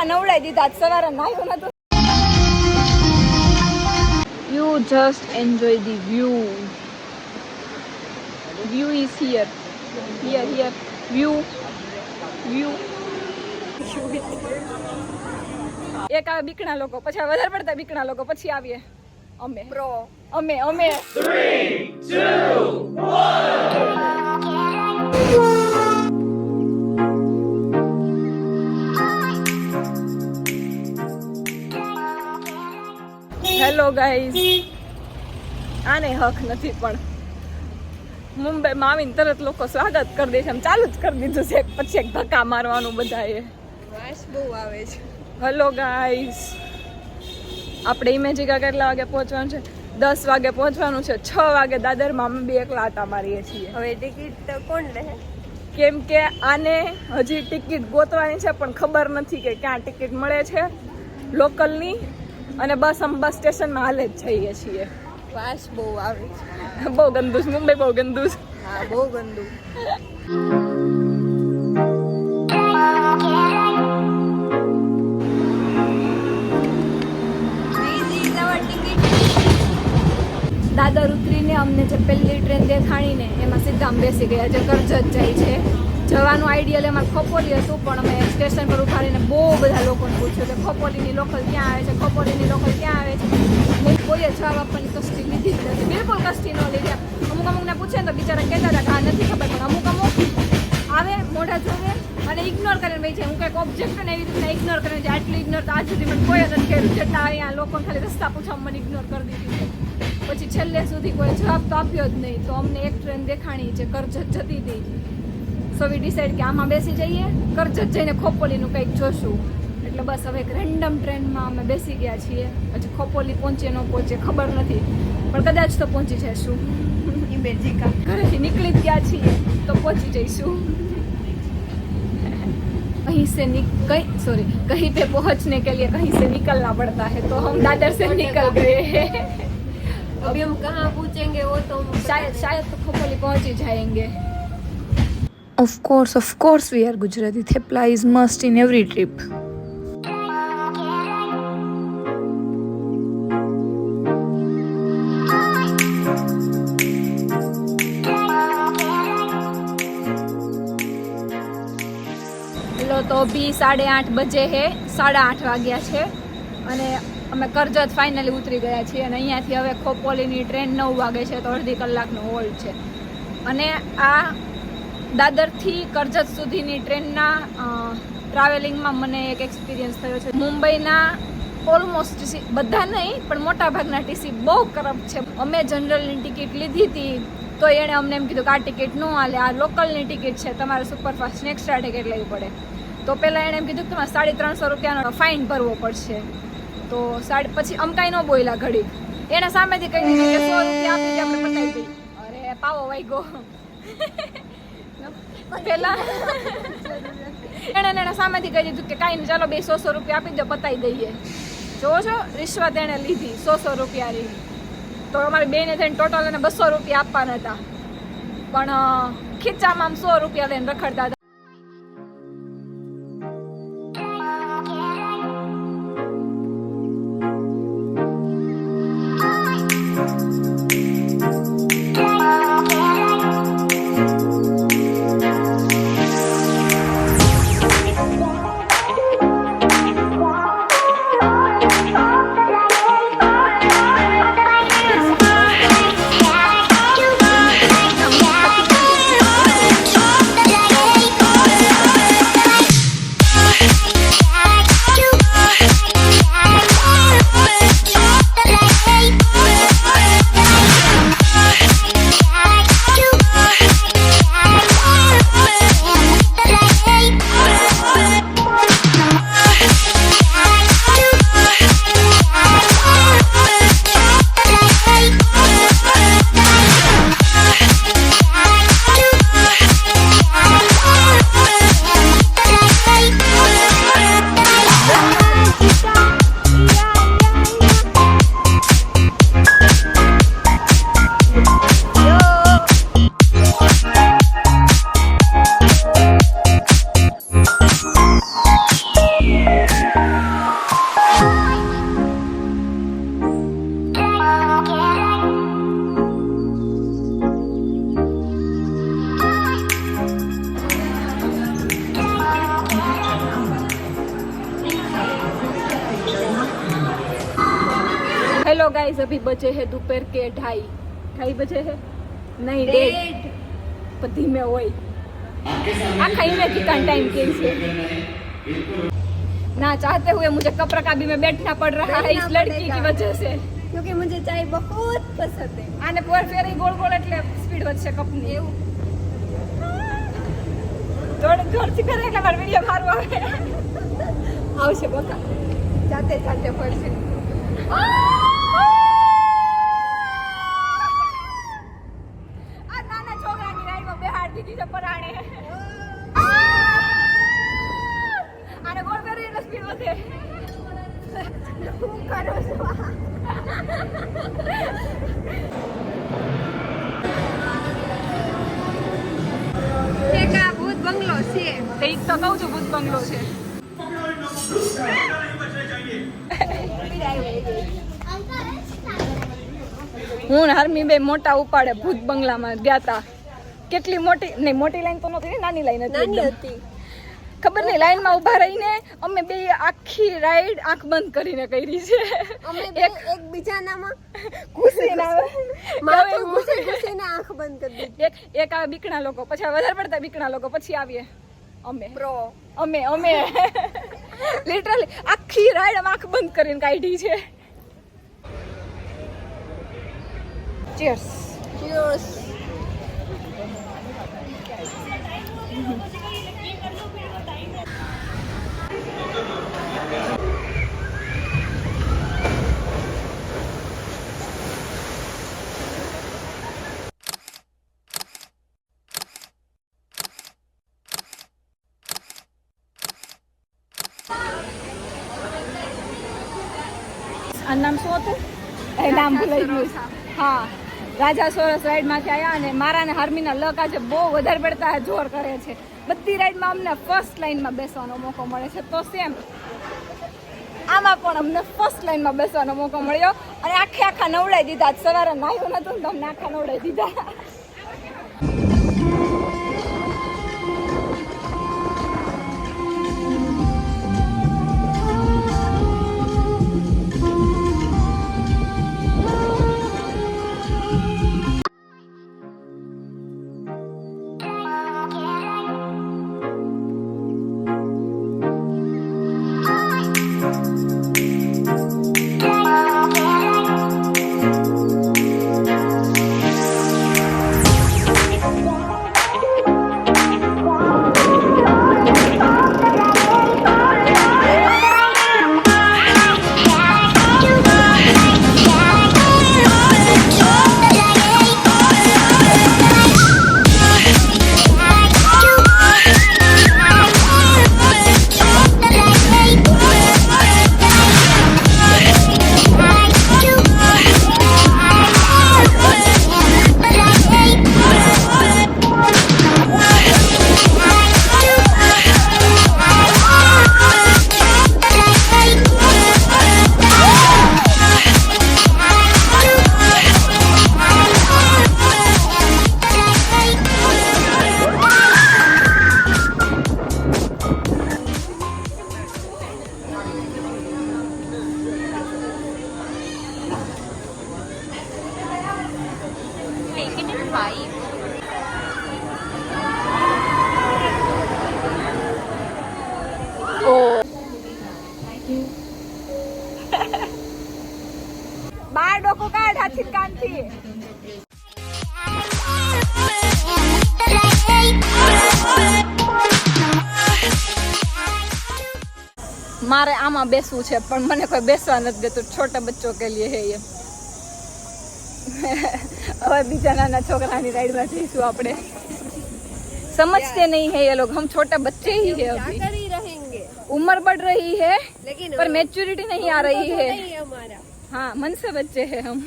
આખા નવડાઈ દીધા સવારે નાયું નતું. You just enjoy the view. The view is here. Here. View. એક આવે બીકણા લોકો, પછી વધારે પડતા બીકણા લોકો, પછી આવીએ અમે. અમે 3, 2, 1. હેલો ગાઈઝ, આને હક નથી પણ મુંબઈમાં આવીને તરત લોકો સ્વાગત કરી દે છે. આમ ચાલુ જ કરી દીધું છે, પછી એક ધક્કા મારવાનું બધાએ. વાસ બહુ આવે છે. હેલો ગાઈઝ, આપણે ઇમેજિકા કેટલા વાગે પહોંચવાનું છે? 10 વાગે પહોંચવાનું છે. 6 વાગે દાદરમાં અમે 2 એકલા આટા મારીએ છીએ. હવે ટિકિટ કોણ લે? કેમ કે આને હજી ટિકિટ ગોતવાની છે, પણ ખબર નથી કે ક્યાં ટિકિટ મળે છે લોકલની. અને બસ અમે બસ સ્ટેશનમાં હાલે જ જઈએ છીએ. વાસ બહુ આવે છે. બહુ ગંદુ છે મુંબઈ, બહુ ગંદુ છે. હા, બહુ ગંદુ. દાદર ઉતરીને અમને જે પહેલી ટ્રેન દેખાણીને એમાં સીધા અમે બેસી ગયા, જે કરજત જાય છે. જવાનું આઈડિયલ એમાં ખોપોલી હતું, પણ અમે સ્ટેશન પર ઉભારીને બહુ બધા લોકોને પૂછ્યું કે ખોપોલીની લોકલ ક્યાં આવે છે, ખોપોલીની લોકલ ક્યાં આવે છે. કોઈએ જવાબ આપવાની કસ્તી લીધી જ નથી, બિલકુલ કસ્તી ન લીધી. અમુકને પૂછે ને તો બિચારા કહેતા હતા કે આ નથી ખબર, પણ અમુક આવે મોઢા જોવે અને ઇગ્નોર કરીને ભાઈ છે. હું કંઈક ઓબ્જેક્ટ ને એવી રીતના ઇગ્નોર કરીને છે. આટલું ઇગ્નોર તો આજ સુધી મને કોઈ નથી કર્યું. જેટલા અહીંયા લોકોને ખાલી રસ્તા પૂછવા મને ઇગ્નોર કરી દીધી. પછી છેલ્લે સુધી કોઈ જવાબ તો આપ્યો જ નહીં. તો અમને એક ટ્રેન દેખાણી છે, કરજત જતી હતી. સો વી ડિસાઈડ કે આમાં બેસી જઈએ, કરજત જઈને ખોપોલીનું કંઈક જોશું. એટલે બસ હવે એક રેન્ડમ ટ્રેનમાં અમે બેસી ગયા છીએ. હજી ખોપોલી પહોંચીએ ન પહોંચીએ ખબર નથી, પણ કદાચ તો પહોંચી જઈશું. ઇમેજિકા ઘરેથી નીકળી જ ગયા છીએ તો પહોંચી જઈશું. कहीं पे पहुंचने के लिए कहीं से निकलना पड़ता है, तो हम दादर से निकल गए हैं. अभी हम कहाँ पहुंचेंगे वो तो शायद तो खोपोली पहुंच ही जाएंगे. Of course we are Gujarati. Thepla is must in every trip. તો અભી 8:30 બજે હે, 8:30 વાગ્યા છે અને અમે કરજત ફાઇનલી ઉતરી ગયા છીએ. અને અહીંયાથી હવે ખોપોલીની ટ્રેન 9 વાગે છે, તો અડધી કલાકનો હોલ્ડ છે. અને આ દાદરથી કરજત સુધીની ટ્રેનના ટ્રાવેલિંગમાં મને એક એક્સપિરિયન્સ થયો છે. મુંબઈના ઓલમોસ્ટ બધા નહીં પણ મોટા ભાગના ટીસી બહુ કરપ્ટ છે. અમે જનરલની ટિકિટ લીધી હતી તો એણે અમને એમ કીધું કે આ ટિકિટ ન હાલે, આ લોકલની ટિકિટ છે, તમારે સુપરફાસ્ટની એક્સ્ટ્રા ટિકિટ લેવી પડે. તો પહેલાં એણે એમ કીધું કે તમારે 350 રૂપિયાનો ફાઇન ભરવો પડશે. તો પછી આમ કાંઈ ન બોલ્યા ઘડી. એણે સામેથી કહી દીધું કે 100 રૂપિયા આપી દે, આપણે પતાવી દઈએ. અરે પાવો વાગ્યો પહેલાં એણે સામેથી કહી દીધું કે કાંઈ નહીં, ચાલો 200 રૂપિયા આપી દો, પતાવી દઈએ. જો રિશ્વત એણે લીધી 100 રૂપિયાની. તો અમારે બેને થઈને ટોટલ એને 200 રૂપિયા આપવાના હતા, પણ ખીચામાં 100 રૂપિયા લઈને રખડતા હતા. हेलो गाइस, अभी बजे है दोपहर के 2:30 बजे है नहीं 1:30 पति में वही आखा इमेज का टाइम कैसे ना चाहते हुए मुझे कपरकाबी में बैठना पड़ रहा है इस लड़की की वजह से, क्योंकि मुझे चाय बहुत पसंद है। આને પર ફેરી ગોળ ગોળ એટલે સ્પીડ વધશે કપની એવું થોડું જોરથી કરે એટલે મારો વિડીયો સારો આવે આવશે બકા જાતે જાતે પડશે આ નાના છોકરાની રાઈડમાં બેહાડ દીધી છે પરાણે આને ગોળ ફેરી એટલે સ્પીડ વધે હું કરું છું એક આ ભૂત બંગલો છે તે ઈ તો કહું છું ભૂત બંગલો છે હું ને હરમી બે મોટા ઉપાડે ભૂત બંગલામાં ગયા તા કેટલી મોટી નહીં મોટી લાઈન તો નહોતી ને નાની લાઈન હતી નાની એકદમ. હતી ખબર નહીં લાઈનમાં ઊભા રહીને અમે બે આખી રાઈડ આંખ બંધ કરીને કરી છે અમે બે એકબીજાનામાં ઘૂસીને આવે માથું ઘૂસીને આંખ બંધ કરી દીધી એક આવે બીકણા લોકો પછી આ વધારે પડતા બીકણા લોકો પછી આવીએ અમે પ્રો અમે લિટરલી આખી રાઈડ અમે આંખ બંધ કરીને કાઢી છે ચીયર્સ ચીયર્સ આ નામ શું હતું એ નામ ભૂલાઈ ગયું હા રાજા સોરસ રાઈડમાંથી આવ્યા અને મારા ને હરમીના લક આજે બહુ વધારે પડતા જોર કરે છે બધી રાઈડમાં અમને ફર્સ્ટ લાઈનમાં બેસવાનો મોકો મળે છે તો સેમ આમાં પણ અમને ફર્સ્ટ લાઈનમાં બેસવાનો મોકો મળ્યો અને આખા નવડાવી દીધા સવારે નાહ્યું નતું ને તમને આખા નવડાવી દીધા બાર ડોકો કાઢ હાથી કાનથી મારે આમાં બેસવું છે પણ મને કોઈ બેસવા નથી દેતું છોટા બચ્ચો કે लिए है ये હવે બીજા નાના છોકરાની રાઈડમાં જઈશું આપણે समझते नहीं है ये लोग हम छोटे बच्चे ही है अभी क्या कर ही रहेंगे उम्र बढ़ रही है लेकिन पर मैच्योरिटी नहीं आ रही है नहीं हमारा हाँ मन से बच्चे हैं हम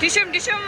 टिशम टिशम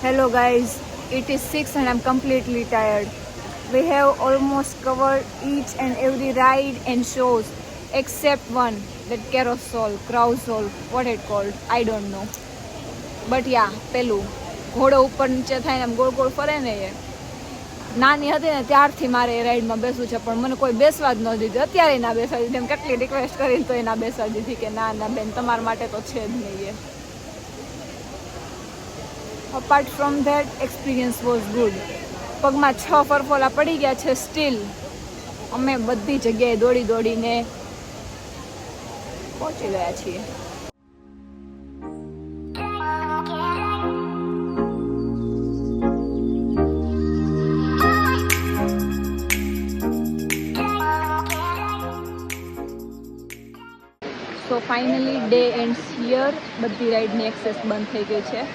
Hello guys, it is 6 and I'm completely tired. We have almost covered each and every ride and shows except one, that carousel, what it called, I don't know. But yeah, પેલું ઘોડો ઉપર નીચે થાય ને આમ ગોળ ગોળ ફરે ને એ નાની હતી ને ત્યારથી મારે એ રાઈડમાં બેસવું છે, પણ મને કોઈ બેસવા જ ન દીધું. અત્યારે ના બેસવા દીધી, એમ કેટલી રિક્વેસ્ટ કરીને તો એ ના બેસવા દીધી કે ના ના બેન તમારા માટે તો છે જ નહીં એ. Apart from that experience was good. પગમાં 6 ફરફોલા પડી ગયા છે, સ્ટીલ અમે બધી જગ્યાએ દોડી દોડીને પહોંચી ગયા છીએ. So finally day ends here. બધી રાઈડની એક્સેસ બંધ થઈ ગઈ છે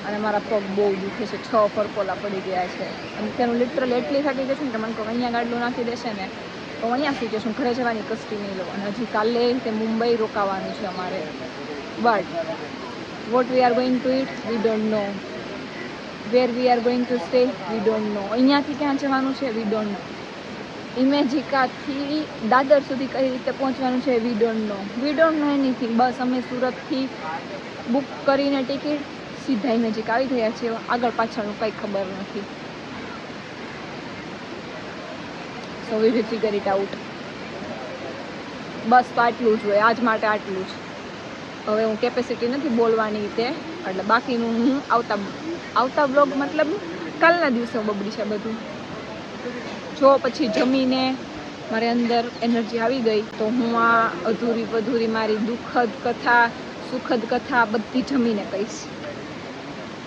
અને મારા પગ બહુ દુખે છે. 6 ફરફોલા પડી ગયા છે અને તેનું લિટરલી એટલી થાકી ગઈ છે ને કે મને કહું અહીંયા ગાડલું નાખી દેશે ને તો અહીંયા સૂઈ જશું, ઘરે જવાની કસ્તી નહીં લો. અને હજી કાલે તે મુંબઈ રોકાવાનું છે અમારે. But what we are going to eat we don't know. Where we are going to stay we don't know. અહીંયાથી ક્યાં જવાનું છે વી ડોન્ટ નો. ઇમેજિકાથી દાદર સુધી કઈ રીતે પહોંચવાનું છે વી ડોન્ટ નો એનીથિંગ. બસ અમે સુરતથી બુક કરીને ટિકિટ સીધા ઇમેજિક આવી ગયા છે. આગળ પાછળનું કંઈ ખબર નથી. So we will figure it out. બસ તો આટલું જ હોય આજ માટે, આટલું જ. હવે હું કેપેસિટી નથી બોલવાની તે, એટલે બાકીનું હું આવતા બ્લોગ મતલબ કાલના દિવસે બબડી છે બધું. જો પછી જમીને મારી અંદર એનર્જી આવી ગઈ તો હું આ અધૂરી વધૂરી મારી દુઃખદ કથા, સુખદ કથા બધી જમીને કહીશ.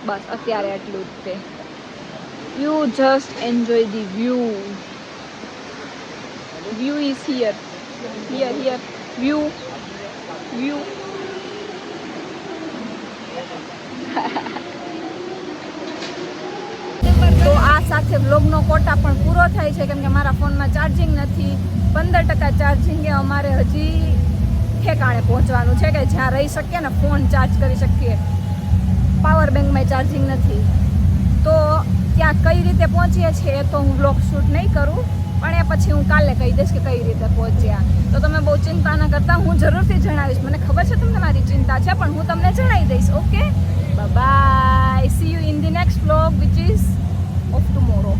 બસ અત્યારે આટલું જ તે. You just enjoy the view. View is here view. સાથે વ્લોગનો કોટા પણ પૂરો થાય છે, કેમ કે મારા ફોનમાં ચાર્જિંગ નથી. 15% ચાર્જિંગ એ અમારે હજી ઠેકાણે પહોંચવાનું છે કે જ્યાં રહી શકીએ ને ફોન ચાર્જ કરી શકીએ. પાવર બેંકમાં ચાર્જિંગ નથી, તો ત્યાં કઈ રીતે પહોંચીએ છીએ એ તો હું વ્લોગ શૂટ નહીં કરું, પણ એ પછી હું કાલે કહી દઈશ કે કઈ રીતે પહોંચ્યા. તો તમે બહુ ચિંતા ન કરતા, હું જરૂરથી જણાવીશ. મને ખબર છે તમને મારી ચિંતા છે, પણ હું તમને જણાવી દઈશ. Okay, bye, see you in the next vlog which is of tomorrow.